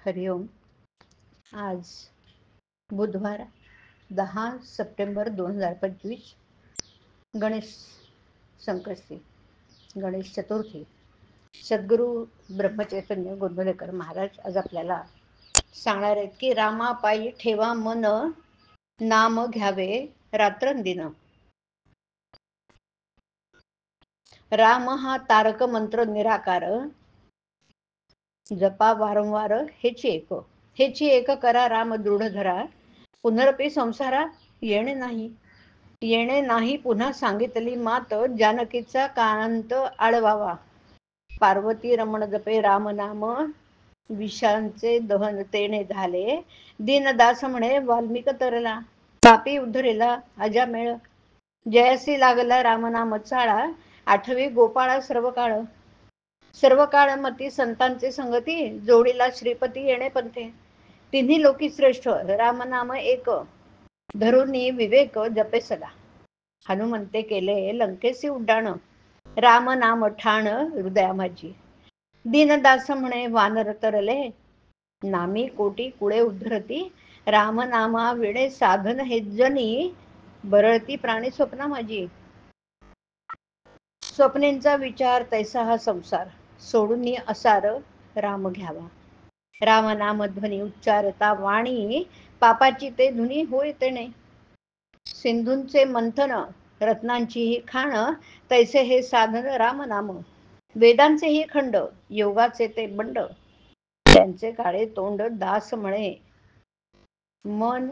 हरिओम. आज बुधवार 10 सप्टेंबर 2025, गणेश संकष्टी, गणेश चतुर्थी. सद्गुरू ब्रह्मचैतन्य गोंदवलेकर महाराज आज आपल्याला सांगणार आहेत की रामापायी ठेवा मन, नाम घ्यावे रात्रंदिन. राम हा तारक मंत्र निराकार, जपा वारंवार हेची एक करा राम दृढ धरा. पुनरपी संसारा येणे नाही पुन्हा सांगितली मात, जानकीचा कांत आळवावा. पार्वती रमण जपे राम नाम, विषांचे दहन तेने झाले. दीनदास म्हणे वाल्मिक तरला, पापी उद्धरेला अजामेळ. जयासी लागला रामनाम चाळा, आठवी गोपाळा सर्व काळ मती संतांचे संगती, जोडीला श्रीपती येणे पंथे. तिन्ही लोकी श्रेष्ठ रामनाम एक, धरुनी विवेक जपे सदा. हनुमंते केले लंकेसी उड्डाण, राम नाम ठाण हृदया माझी. दीनदास म्हणे वानर तरले, नामी कोटी कुळे उद्धरती. राम नामा विणे साधन हे जनी, बरळती प्राणी स्वप्ना माझी. स्वप्नेंचा विचार तैसा हा संसार, सोडून असार राम घ्यावा. राम नाम ध्वनी उच्चारता वाणी, पापाची ते धुनी होय तेणे. सिंधूंचे मंथन रत्नांचीही खाण, तैसे हे साधन राम नाम. वेदांचेही खंड योगाचे ते बंड, त्यांचे काळे तोंड दास म्हणे. मन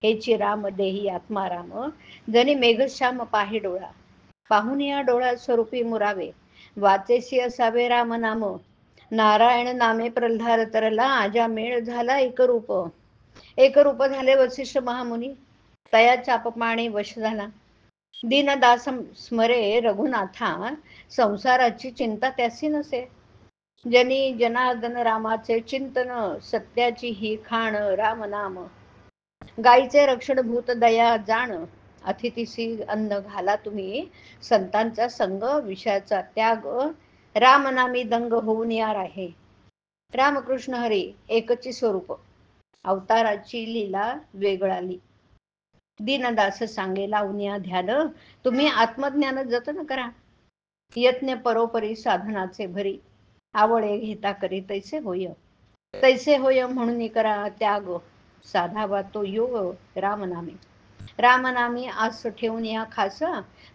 हेची राम देही आत्मा राम, जनी मेघश्याम पाही डोळा. पाहून या डोळ्या स्वरूपी मुरावे, वाचेसी असावे राम नाम. नारायण नामे प्रल्हाद तरला, आजा मेळ झाला एक रूप झाले वसिष्ठ महामुनी. तया चापमाणी वश झाला. दीनदास स्मरे रघुनाथा, संसाराची चिंता त्यासी नसे. जनी जनार्दन रामाचे चिंतन, सत्याची ही खाण राम नाम. गाईचे रक्षण भूत दया जाण, अतिथीसी अन्न घाला तुम्ही. संतांचा संग विषयाचा त्याग, रामनामी दंग होऊन यार आहे. रामकृष्ण हरी एकची स्वरूप, अवताराची लीला वेगळाली. दीनदास सांगे लावून ध्यान, तुम्ही आत्मज्ञान जतन करा. यत्न परोपरी साधनाचे भरी, आवळे घेता करी तैसे होय म्हणून करा त्याग. साधावा तो योग रामनामी. रामनामी आस ठेवून या खास,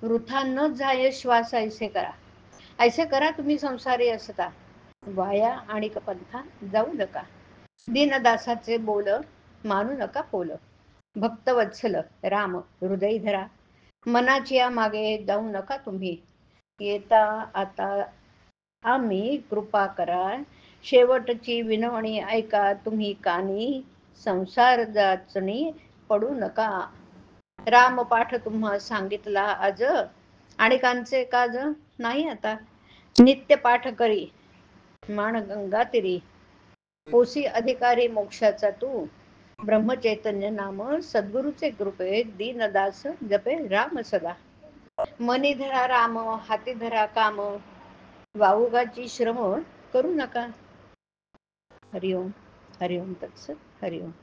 वृथा न जाय श्वास ऐसे करा तुम्ही संसारी असता. वाया आणि पंथा जाऊ नका, दीनदासाचे बोल मानू नका पोल. भक्तवत्सल राम हृदय धरा, मनाची या मागे जाऊ नका तुम्ही. येता आता आम्ही कृपा करा, शेवटची विनवणी ऐका तुम्ही कानी. संसार जाचणी पडू नका, राम पाठ तुम्हा सांगितला आज. आणि कांचे काज नाही आता, नित्य पाठ करी मान गंगा तिरी. पोसी अधिकारी मोक्षाचा तू, ब्रह्मचैतन्य नाम सद्गुरूचे कृपे. दीनदास जपे राम सदा. मनी धरा राम हाती धरा काम, वाऊगाची श्रम करू नका. हरिओम हरिओम तत्सत हरिओम.